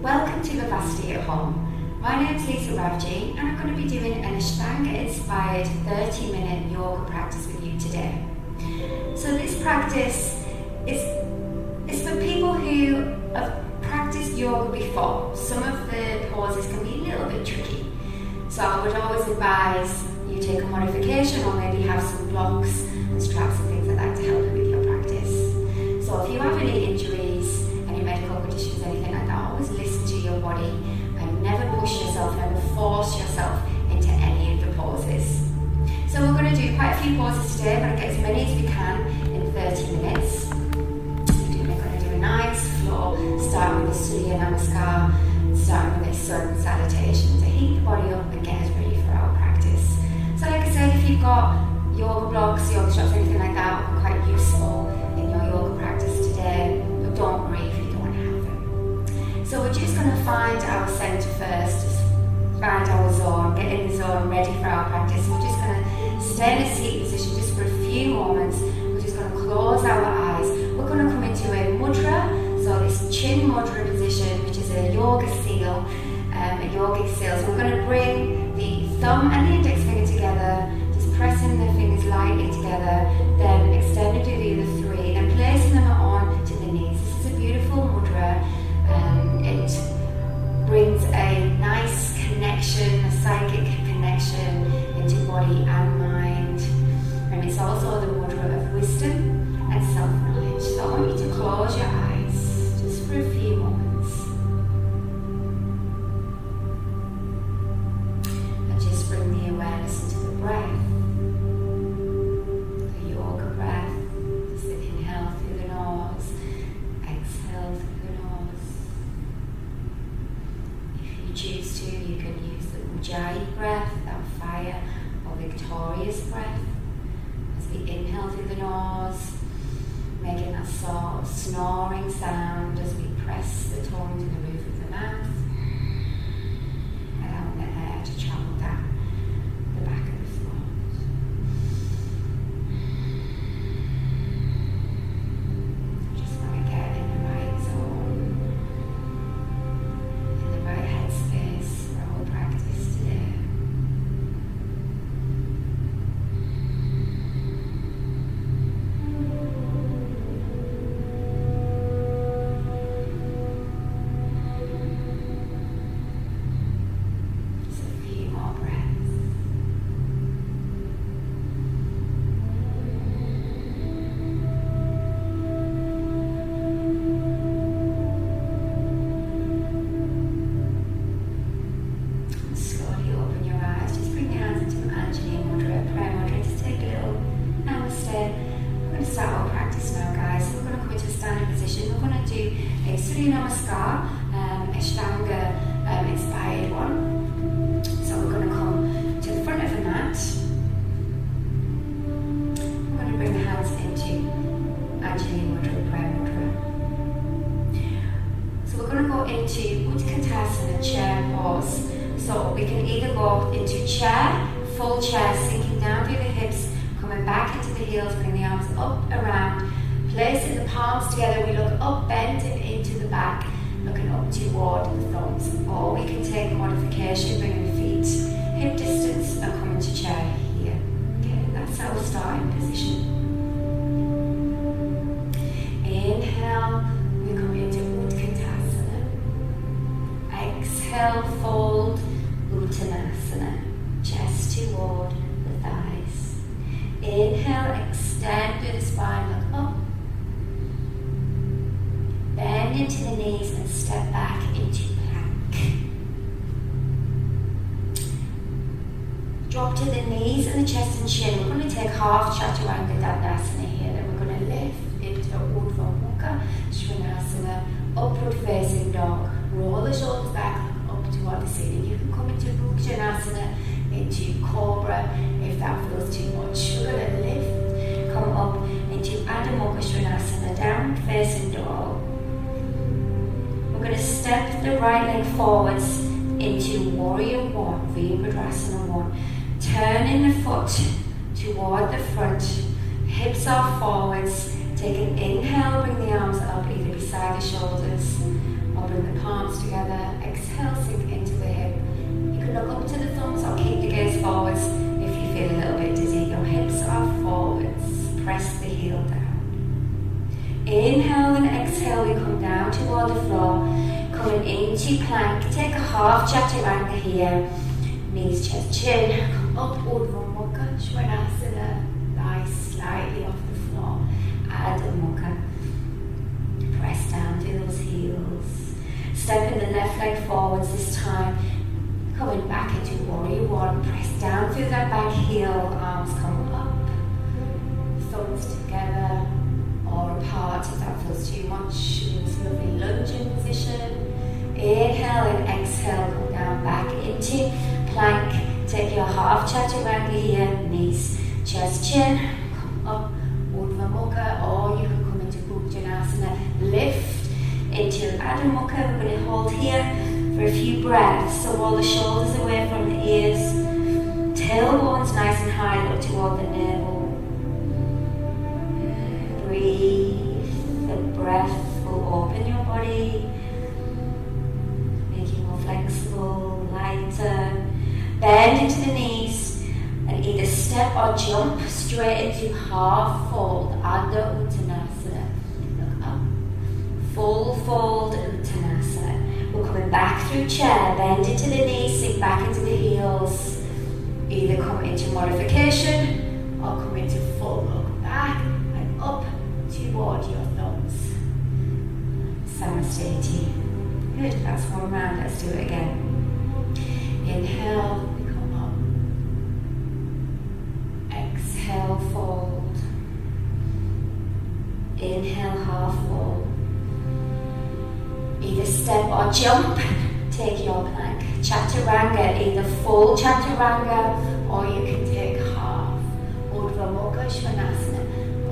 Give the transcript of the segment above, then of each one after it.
Welcome to Vivacity at Home. My name's Lisa Ravji and I'm going to be doing an Ashtanga inspired 30-minute yoga practice with you today. So this practice is for people who have practiced yoga before. Some of the poses can be a little bit tricky. So I would always advise you take a modification or maybe have some blocks and straps and things like that to help you with your practice. So if you have any injuries, any medical conditions, anything like that, always listen to your body and never push yourself, never force yourself into any of the poses. So we're going to do quite a few poses today. We're going to get as many as we can in 30 minutes. We're going to do a nice flow, starting with the Surya Namaskar, starting with a sun salutation to heat the body up and get us ready for our practice. So like I said, if you've got yoga blocks, yoga straps, anything like that, will be quite useful in your yoga practice today. But don't worry if you don't have them. So we're just going to find our centre first, just find our zone, get in the zone, ready for our practice. We're just going to stay in a seated position just for a few moments. We're just going to close our eyes. We're going to come into a mudra, so this chin mudra position, which is a yoga seal, a yogic seal. So we're going to bring the thumb and the index finger together, just pressing the fingers lightly together, then extending to the other three, then placing them on to the knees. This is a beautiful mudra. It brings a nice connection, a psychic connection into body and mind. And it's also the mudra of wisdom and self-knowledge. So I want you to close your eyes just for a few moments. And just bring the awareness into the breath. The yoga breath. Just inhale through the nose, exhale through the nose. If you choose to, you can use the Ujjayi breath, that fire or victorious breath. As we inhale through the nose, making that sort of snoring sound as we press the tongue to the roof of the mouth, allowing the air to travel down the back of the throat. Just want to get in the right zone, in the right headspace for our practice today. Namaskar, Ashtanga inspired one. So we're going to come to the front of the mat. We're going to bring the hands into Anjali Mudra, prayer mudra. So we're going to go into Utkatasana, chair pose. So we can either go into chair, full chair, sinking down through the hips, coming back into the heels, bring the arms up, around. Placing the palms together, we look up, bending into the back, looking up toward the thumbs. Or we can take modification, bringing the feet hip distance and coming to chair here. Okay, that's our starting position. Inhale, we come into Utkatasana. Exhale, fold, Uttanasana. Chest toward the thighs. Inhale, extend through the spine, look up. Bend into the knees and step back into plank. Drop to the knees and the chest and chin. We're going to take half Chaturanga Dandasana here. Then we're going to lift into Urdhva Mukha Svanasana, upward facing dog. Roll the shoulders back up toward the ceiling. You can come into Bhujanasana, into Cobra if that feels too much. We're going to lift, come up into Adho Mukha Svanasana, down facing dog. We're going to step the right leg forwards into Warrior One, Virabhadrasana 1. Turning the foot toward the front, hips are forwards. Take an inhale, bring the arms up either beside the shoulders or bring the palms together. Exhale, sink into the hip. You can look up to the thumbs or keep the gaze forwards if you feel a little bit dizzy. Your hips are forwards. Press the heel down. Inhale and exhale, we come down toward the floor. Coming into plank. Take a half Chaturanga here. Knees, chest, chin. Come up, Urdhva Mukha, Svanasana. Thighs slightly off the floor. Adho Mukha. Press down through those heels. Stepping the left leg forwards this time. Coming back into warrior one. Press down through that back heel. Arms come up. Thumbs together or apart if that feels too much. In this lovely lunging position. Inhale and exhale. Come down back into plank. Take your half Chaturanga here. Knees, chest, chin. Come up. Urdhva Mukha, or you can come into Bhujanasana. Lift into Adho Mukha. We're going to hold here for a few breaths. So roll the shoulders away from the ears. Tailbones nice and high, look toward the navel. Breathe. The breath will open your body, make you more flexible, lighter. Bend into the knees and either step or jump straight into half fold, Ardha Uttanasana. Look up. Full fold Uttanasana. We're coming back through chair, bend into the knees, sink back into the heels. Either come into modification or come into full look back and up toward your thumbs. Samastiti. Good, that's one round, let's do it again. Inhale, we come up. Exhale, fold. Inhale, half fold. Either step or jump, take your plank. Chaturanga, either full Chaturanga or you can take half. Urdhva Mukha Svanasana.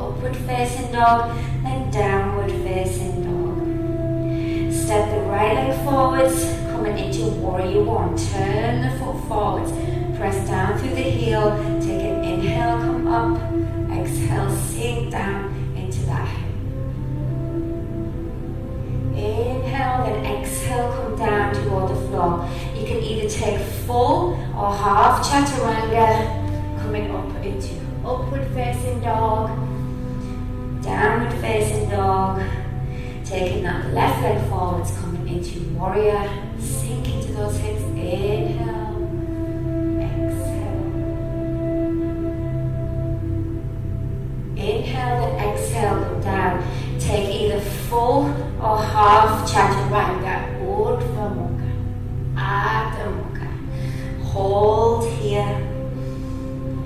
Upward facing dog, then downward facing dog. Step the right leg forwards, coming into warrior one. Turn the foot forwards, press down through the heel. Take an inhale, come up. Exhale, sink down into that hip. Inhale, then exhale, come down toward the floor. You can either take full or half Chaturanga, coming up into upward facing dog, downward facing dog. Taking that left leg forwards, coming into warrior. Sink into those hips. Inhale, exhale. Inhale and exhale, come down. Take either full or half Chaturanga. Urdhva Mukha, Adho Mukha. Hold here.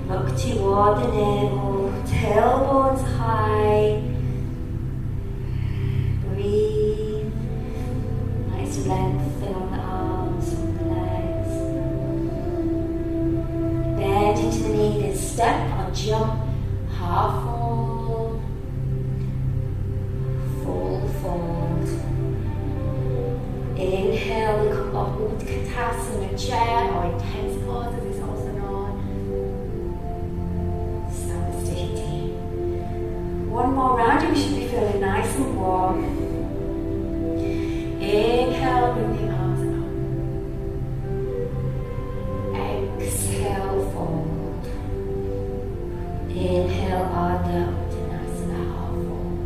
Look toward the navel. Tailbones high. Breathe. Nice length on the arms, on the legs. Bend into the knee, then step or jump. Half fold. Full fold. Inhale, we come up Utkatasana, chair or intense pose as it's also known. Samastiti. One more round and we should be feeling nice and warm. Inhale, bring the arms up. Exhale, fold. Inhale, Ardha Uttanasana, half fold.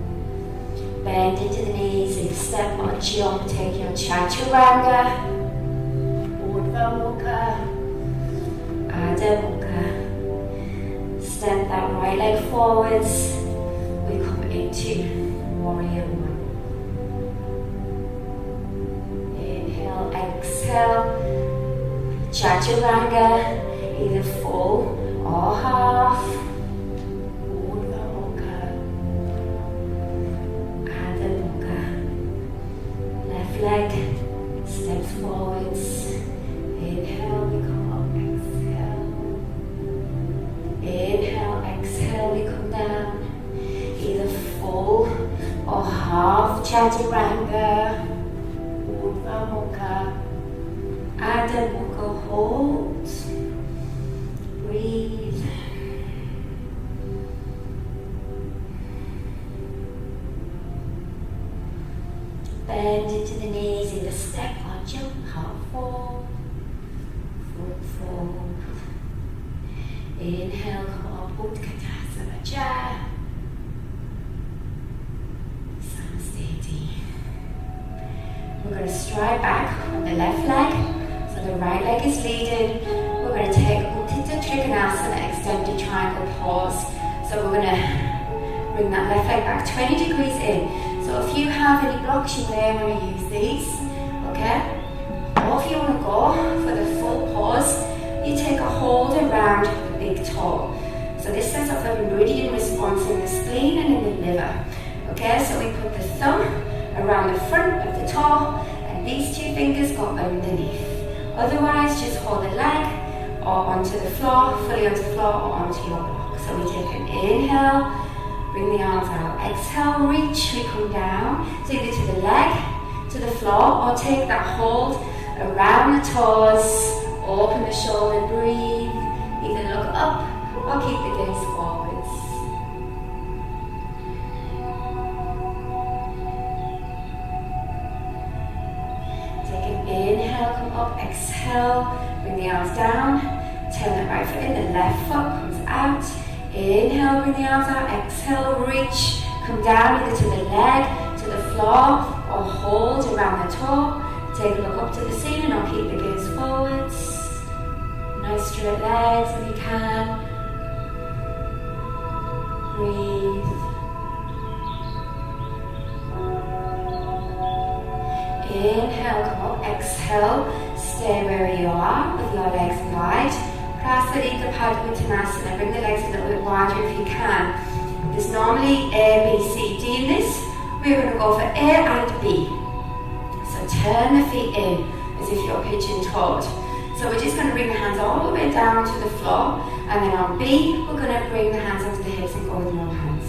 Bend into the knees, either step or jump. Take your Chaturanga. Urdhva Mukha, Adho Mukha. Step that right leg forwards. We come into warrior one. Inhale, exhale. Chaturanga, either full or half. Urdhva Mukha, Adho Mukha. Left leg steps forwards. Inhale, we come up, exhale. Inhale, exhale, we come down. Either full or half Chaturanga. Urdhva Mukha, Adho Mukha. Hold. Breathe. Bend into the knees, either step or jump, half fold. Foot fold. Inhale, come up, Utkatasana chair. Stand steady. We're going to stride back on the left leg, so the right leg is leading. We're going to take Utthita Trikonasana, extended triangle pause. So we're going to bring that left leg back 20 degrees in. So if you have any blocks, you may want to use these, okay? Or if you want to go for the full pause, you take a hold around the big toe. So this sets off a meridian response in the spleen and in the liver. Okay, so we put the thumb around the front of the toe and these two fingers go underneath. Otherwise, just hold the leg or onto the floor, fully onto the floor or onto your block. So we take an inhale, bring the arms out, exhale, reach, we come down. So either to the leg, to the floor, or take that hold around the toes, open the shoulder, breathe, either look up or keep the gaze forwards. Take an inhale, come up, exhale, bring the arms down, turn the right foot in, the left foot comes out, inhale, bring the arms out, exhale, reach, come down either to the leg, to the floor, or hold around the toe. Take a look up to the ceiling or keep the gaze forwards. Nice straight legs if you can. Breathe. Inhale, come up, exhale. Stay where you are with your legs wide. Prasarita Padma Uttanasana. Bring the legs a little bit wider if you can. There's normally A, B, C, D in this. We're going to go for A and B. So turn the feet in as if you're pigeon-toed. So we're just going to bring the hands all the way down to the floor, and then on B, we're going to bring the hands onto the hips and go with no hands.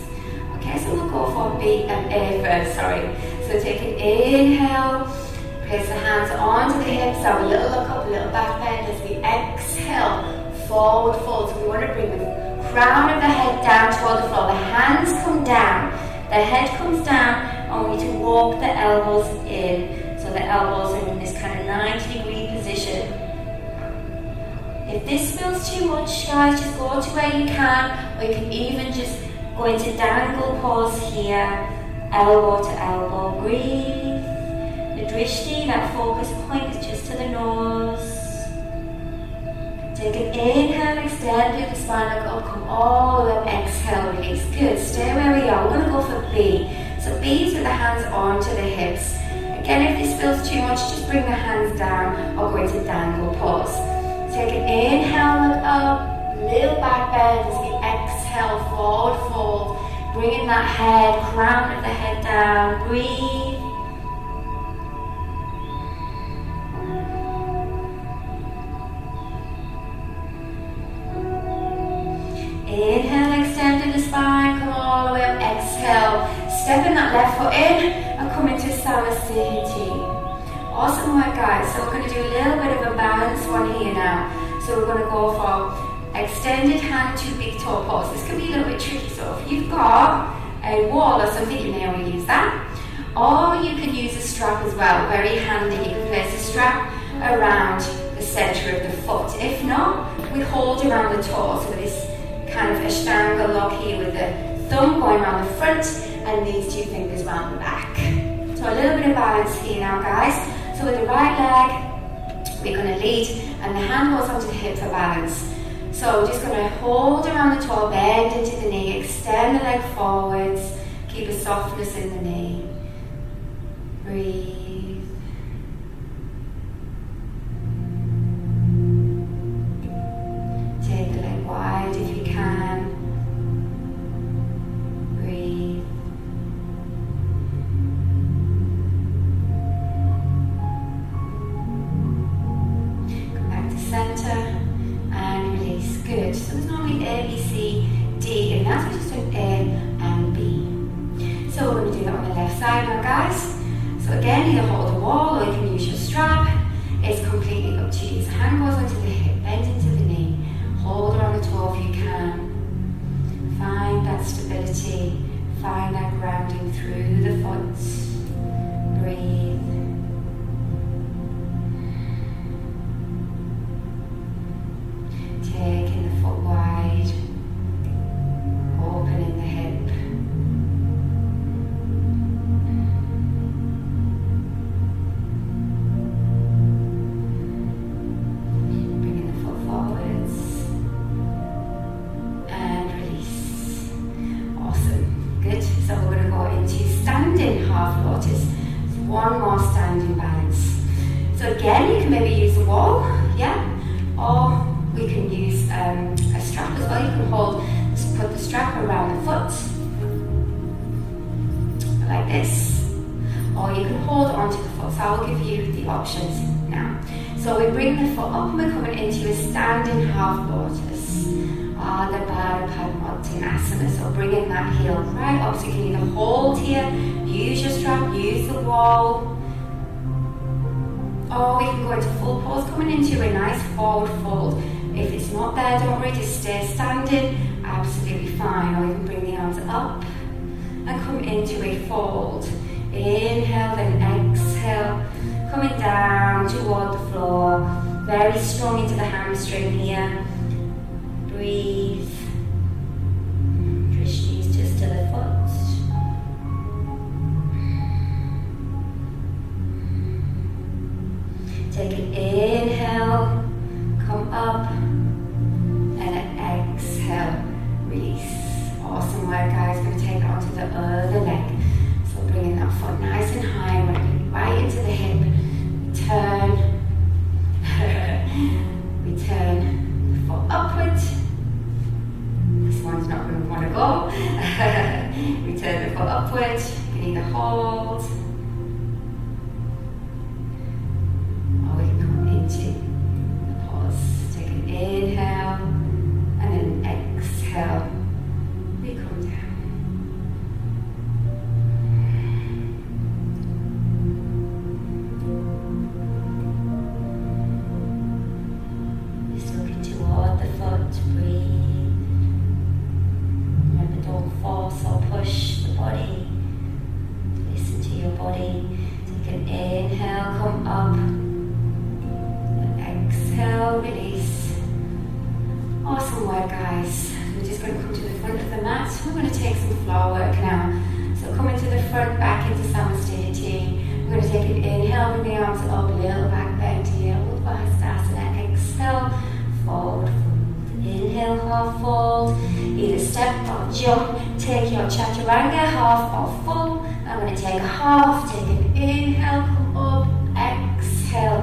Okay, so we'll go for B and A first, sorry. So take an inhale, place the hands onto the hips, have a little look up, a little back bend as we exhale, forward fold. So we want to bring the crown of the head down toward the floor. The hands come down, the head comes down, and we need to walk the elbows in. So the elbows are in this kind of 90-degree position. If this feels too much, guys, just go to where you can, or you can even just go into dangle pose here, elbow to elbow. Breathe. The drishti, that focus point, is just to the nose. Take an inhale, extend through the spine, look up, come all the way, exhale, release. Good, stay where we are. We're going to go for B. So B is with the hands onto the hips. Again, if this feels too much, just bring the hands down or go into dangle pose. Take an inhale, look up, little back bend as we exhale, forward fold. Bringing that head, crown of the head down, breathe. Inhale, extend through the spine, come all the way up, exhale. Stepping that left foot in and come into Samasthiti. Awesome work, guys. So we're going to do a little bit of a balance one here now. So we're going to go for extended hand to big toe pose. This can be a little bit tricky, so if you've got a wall or something, you may want to use that. Or you could use a strap as well, very handy. You can place a strap around the center of the foot. If not, we hold around the toe. So this kind of Ashtanga lock here with the thumb going around the front and these two fingers around the back. So a little bit of balance here now, guys. So with the right leg, we're going to lead and the hand goes onto the hip for balance. So we're just going to hold around the toe, bend into the knee, extend the leg forwards, keep a softness in the knee. Breathe. Take the leg wide if you can. Breathe. Come back to center. And release. Good. So there's normally A, B, C, D in that. So we're just doing A and B. So we're going to do that on the left side now, guys. So again, either hold a wall or you can use your strap. It's completely up to you. So hand goes onto the hip, bend into the knee. Hold around the toe if you can. Find that stability. Find that grounding through the foot. Breathe. standing half lotus. So one more standing balance. So again, you can maybe use the wall, yeah, or we can use a strap as well. You can put the strap around the foot, like this, or you can hold onto the foot. So I'll give you the options now. So we bring the foot up and we're coming into a standing half lotus. Ardha Baddha Padmottanasana. So bringing that heel right up. So you can either hold here, use your strap, use the wall, or we can go into full pose, coming into a nice forward fold. If it's not there, don't worry, just stay standing, absolutely fine. Or you can bring the arms up and come into a fold. Inhale, then exhale, coming down toward the floor. Very strong into the hamstring here. Breathe. Drishtis just to the foot. Take an inhale, come up, and an exhale, release. Awesome work, guys. Going to take it onto the other leg. So bringing that foot nice and high, I'm going to be right into the hip. Turn, we turn the foot upward. This one's not going to want to go. We turn the foot upward. You can either hold, or we can come into the pause. Take an inhale and then exhale. We come down. Just looking toward the foot. Breathe. Remember, don't force or push the body. Listen to your body. Take an inhale, come up. And exhale, release. Awesome work, guys. We're just going to come to the front of the mat. We're going to take some floor work now. So coming to the front, back into Samasthiti. We're going to take an inhale, bring the arms up, little back bend here, Uddhvastasana. Exhale, forward fold. Inhale, half fold. Either step or jump. Take your Chaturanga, half or full. I'm going to take a half, take an inhale, come up, exhale.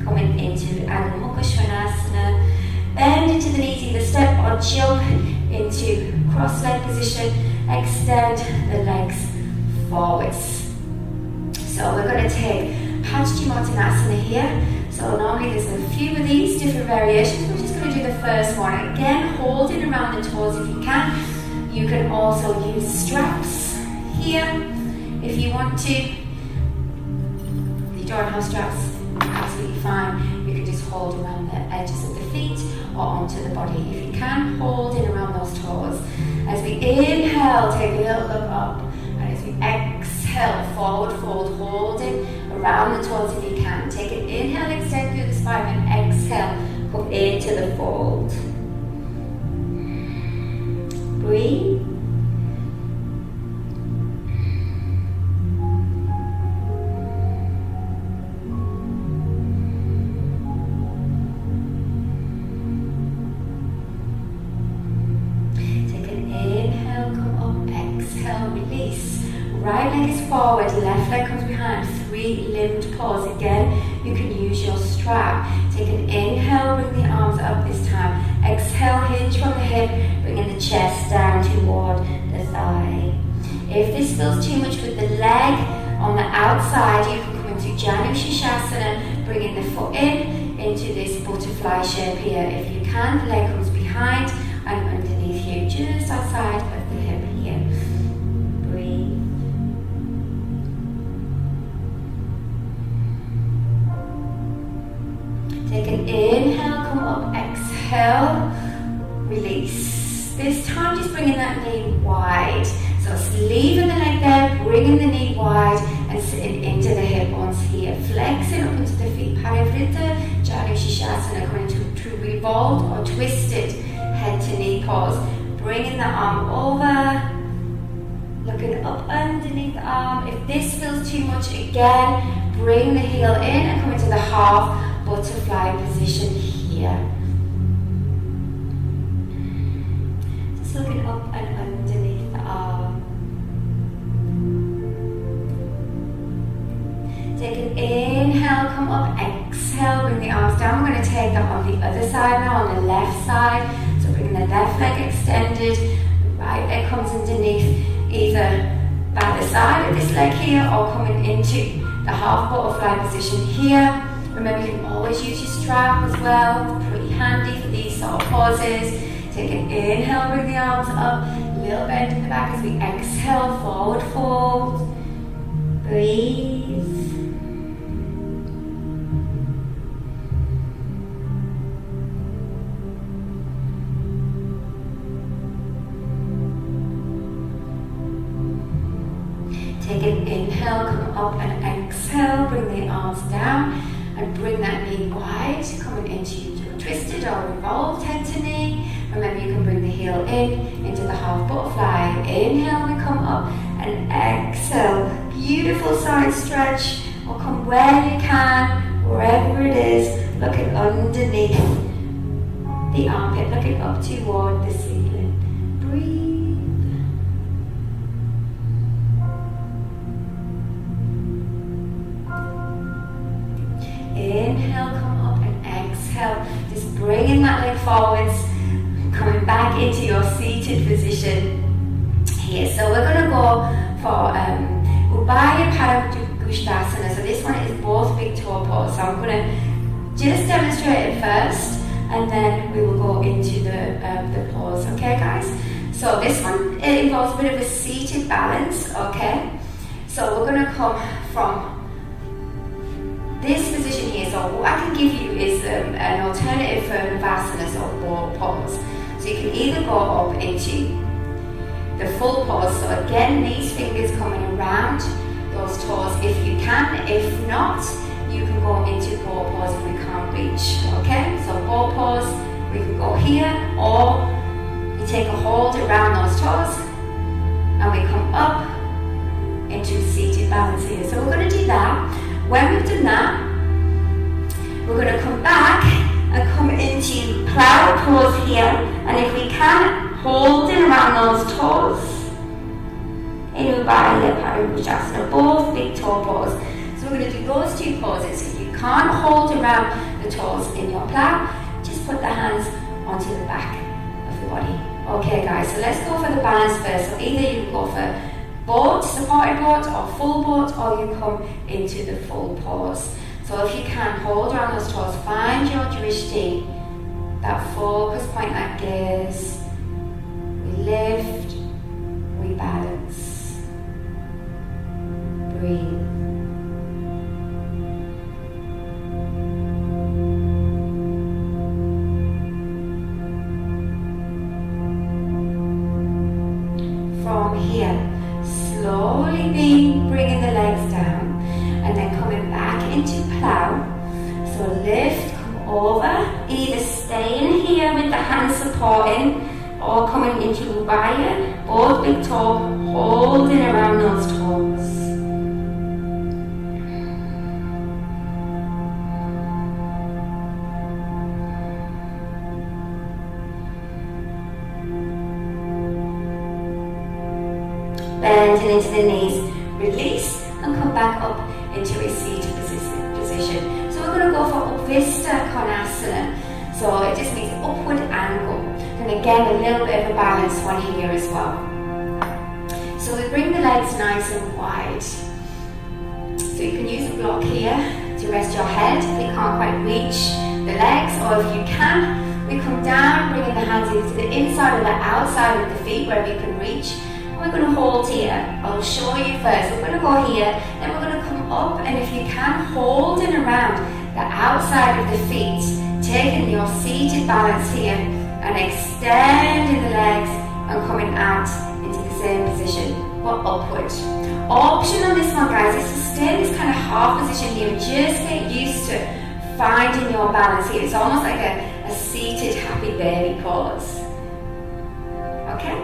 Coming into Adho Mukha Svanasana. Bend into the knees, either step or jump into cross-leg position. Extend the legs forwards. So we're going to take Paschimottanasana here. So normally there's a few of these different variations. We're just going to do the first one. Again, holding around the toes if you can. You can also use straps here if you want to. If you don't have straps, absolutely fine. You can just hold around the edges of the feet or onto the body. If you can, hold in around those toes. As we inhale, take a little look up. And as we exhale, forward fold, holding around the toes if you can. Take an inhale, extend through the spine, and exhale, come into the fold. Breathe. Right leg is forward, left leg comes behind, three-limbed pose. Again, you can use your strap. Take an inhale, bring the arms up this time. Exhale, hinge from the hip, bringing the chest down toward the thigh. If this feels too much with the leg on the outside, you can come into Janu Shirshasana, bringing the foot in into this butterfly shape here. If you can, the leg comes behind and underneath you, just outside of the hip here. Breathe. Take an inhale, come up, exhale, release. This time just bringing that knee wide. So it's leaving the leg there, bringing the knee wide and sitting into the hip bones here. Flexing up into the feet, Parivritta, Janu Shirshasana, coming to revolved or twisted head to knee pose. Bringing the arm over, looking up underneath the arm. If this feels too much, again, bring the heel in and come into the half butterfly position here. Just looking up and underneath the arm. an inhale, come up, exhale, bring the arms down. We're going to take that on the other side now, on the left side. So bring the left leg extended, the right leg comes underneath, either by the side of this leg here or coming into the half butterfly position here. Remember, you can always use your strap as well. It's pretty handy for these sort of poses. Take an inhale, bring the arms up, a little bend in the back as we exhale, forward fold. Breathe. Take an inhale, come up and exhale, bring the arms down and bring that knee wide, coming into your twisted or revolved head to knee. Remember, you can bring the heel in into the half butterfly. Inhale, we come up and exhale. Beautiful side stretch, or come where you can, wherever it is, looking underneath the armpit, looking up toward the ceiling. Breathe. Inhale, come up and exhale. Just bringing that leg forwards, coming back into your seated position here. So we're going to go for Ubaya Paragustasana. So this one is both big toe pose. So I'm going to just demonstrate it first, and then we will go into the pose. Okay, guys? So this one, it involves a bit of a seated balance. Okay? So we're going to come from this position here. So what I can give you is an alternative for Navasana, so boat pose. So you can either go up into the full pose. So again, these fingers coming around those toes if you can. If not, you can go into boat pose if we can't reach. Okay, so boat pose, we can go here, or you take a hold around those toes and we come up into seated balance here. So we're going to do that. When we've done that, we're going to come back and come into plow pose here, and if we can, holding around those toes in Ubaya Paragustasana, both big toe pose. So we're going to do those two poses. If you can't hold around the toes in your plow, just put the hands onto the back of the body. Okay, guys, so let's go for the balance first. So either you can go for boat, supported boat, or full boat, or you come into the full pose. So if you can, hold around those toes, find your drishti, that focus point, that gaze. We lift, we balance. Breathe. From here, slowly bringing the legs down and then coming back into plow. So lift, come over, either staying here with the hands supporting or coming into Ubaya, both big toe, holding around those toes. Bending into the knees, release and come back up into a seated position. So we're going to go for Upvista Konasana. So it just means upward angle. And again, a little bit of a balance one here as well. So we bring the legs nice and wide. So you can use a block here to rest your head if you can't quite reach the legs, or if you can, we come down, bringing the hands either to the inside or the outside of the feet, wherever you can reach. We're going to hold here. I'll show you first. We're going to go here, then we're going to come up, and if you can, holding around the outside of the feet, taking your seated balance here and extending the legs and coming out into the same position, but upward. Option on this one, guys, is to stay in this kind of half position here. Just get used to finding your balance here. It's almost like a seated happy baby pose. Okay?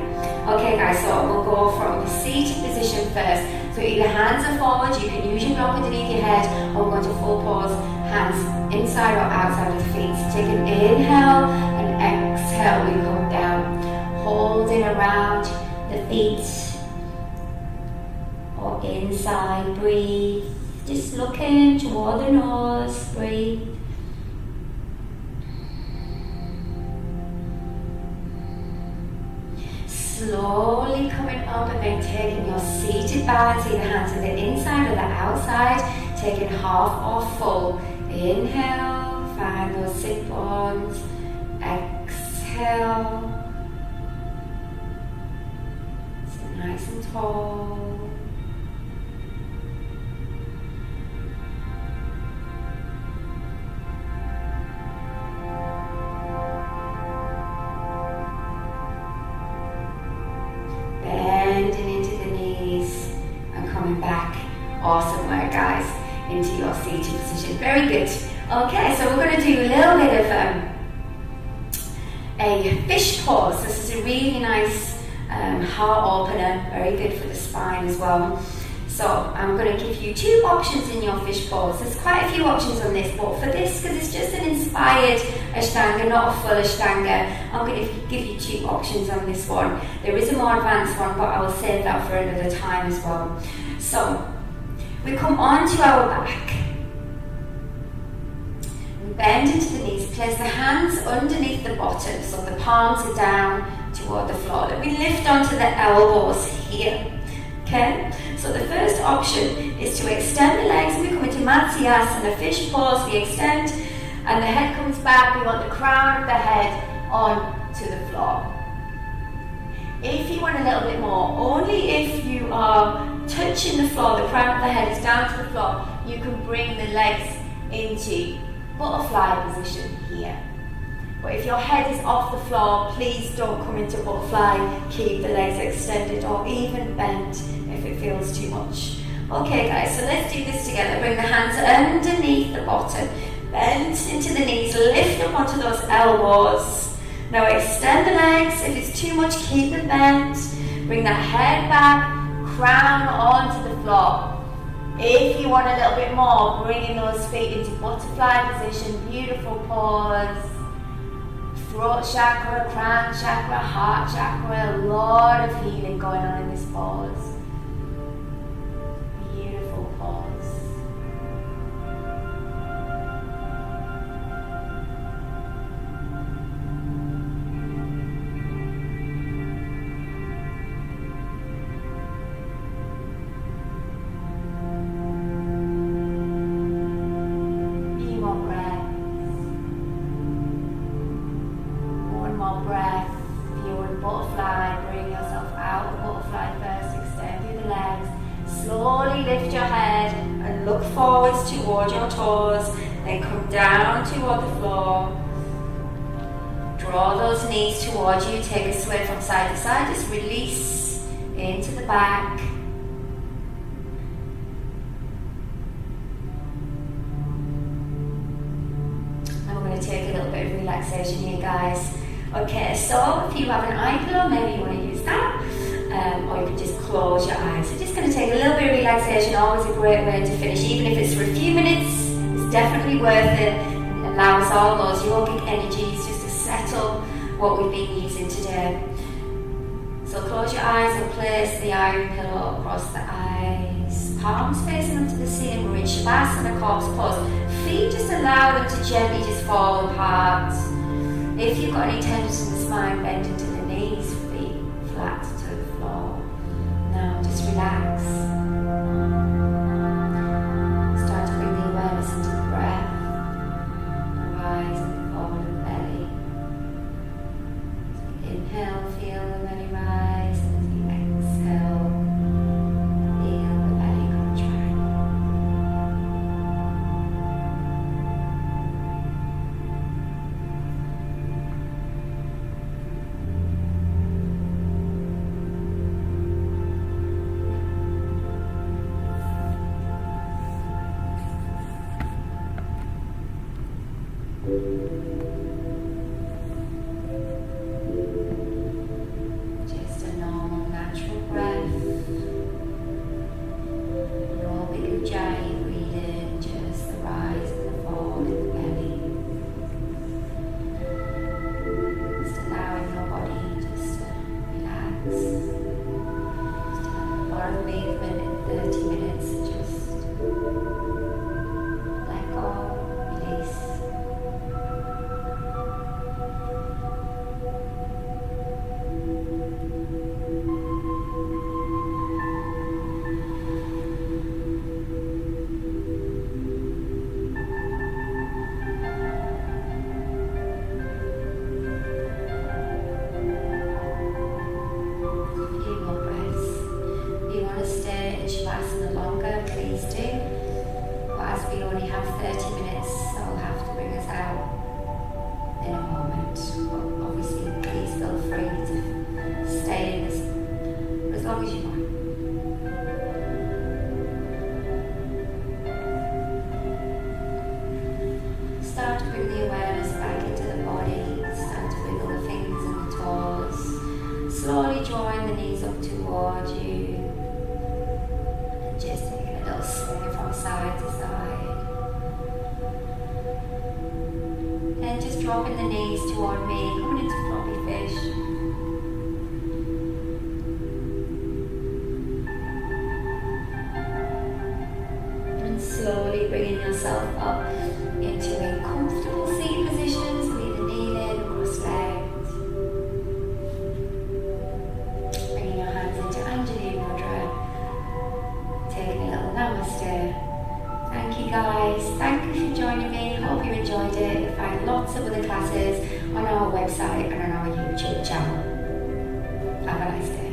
Okay, guys, so we'll go from the seated position first. So either hands are forward, you can use your block underneath your head, or we're going to full pose, hands inside or outside of the feet. So take an inhale and exhale, we come down, holding around the feet, or inside, breathe. Just looking toward the nose, breathe. Slowly coming up and then taking your seated balance, either hands to the inside or the outside, taking half or full. Inhale, find those sit bones. Exhale. Sit nice and tall. Bending into the knees and coming back. Awesome work, guys, into your seated position. Very good. Okay, so we're going to do a little bit of a fish pose. This is a really nice heart opener, very good for the spine as well. So I'm going to give you two options in your fish pose. There's quite a few options on this, but for this, because it's just an inspired Ashtanga, not a full Ashtanga, I'm going to give you two options on this one. There is a more advanced one, but I will save that for another time as well. So we come onto our back. We bend into the knees, place the hands underneath the bottom, so the palms are down toward the floor. Then we lift onto the elbows here. Okay, so the first option is to extend the legs. We come into Matsyasana, fish pose. We extend and the head comes back. We want the crown of the head on to the floor. If you want a little bit more, only if you are touching the floor, the crown of the head is down to the floor, you can bring the legs into butterfly position here. But if your head is off the floor, please don't come into butterfly. Keep the legs extended or even bent if it feels too much. Okay guys, so let's do this together. Bring the hands underneath the bottom. Bend into the knees, lift up onto those elbows. Now extend the legs. If it's too much, keep them bent. Bring the head back, crown onto the floor. If you want a little bit more, bringing those feet into butterfly position. Beautiful pose. Throat chakra, crown chakra, heart chakra, a lot of healing going on in this pose. Beautiful pose. Few more breaths. Breath. If you're in butterfly, bring yourself out of butterfly first, extend through the legs, slowly lift your head and look forwards toward your toes, then come down toward the floor. Draw those knees towards you, take a sway from side to side, just release into the back. And we're going to take a little bit of relaxation here, guys. Okay, so if you have an eye pillow, maybe you want to use that, or you can just close your eyes. So just going to take a little bit of relaxation, always a great way to finish, even if it's for a few minutes, it's definitely worth it. It allows all those yogic energies just to settle what we've been using today. So close your eyes and place the iron pillow across the eyes, palms facing up to the ceiling. We're in Shavasana, corpse pose. Feet, just allow them to gently just fall apart. If you've got any tenderness in the spine, bend into the knees, feet flat to the floor. Now just relax. Start to bring the awareness into the breath. Rise and forward of the belly. So inhale, feel the belly rise, and as you exhale, feel the belly contract. out in a moment. But obviously, please feel free to stay in this for as long as you want. Start to bring the awareness back into the body. Start to wiggle the fingers and the toes. Slowly drawing the knees up towards you. And just taking a little swing from side to side. And just dropping the knees toward me, coming into floppy fish. And slowly bringing yourself up into a comfortable seated position, so either kneeling or cross-legged. Bringing your hands into Anjali Mudra, taking a little namaste. Thank you guys, thank you for joining me, hope you enjoyed it. You'll find lots of other classes on our website and on our YouTube channel. Have a nice day.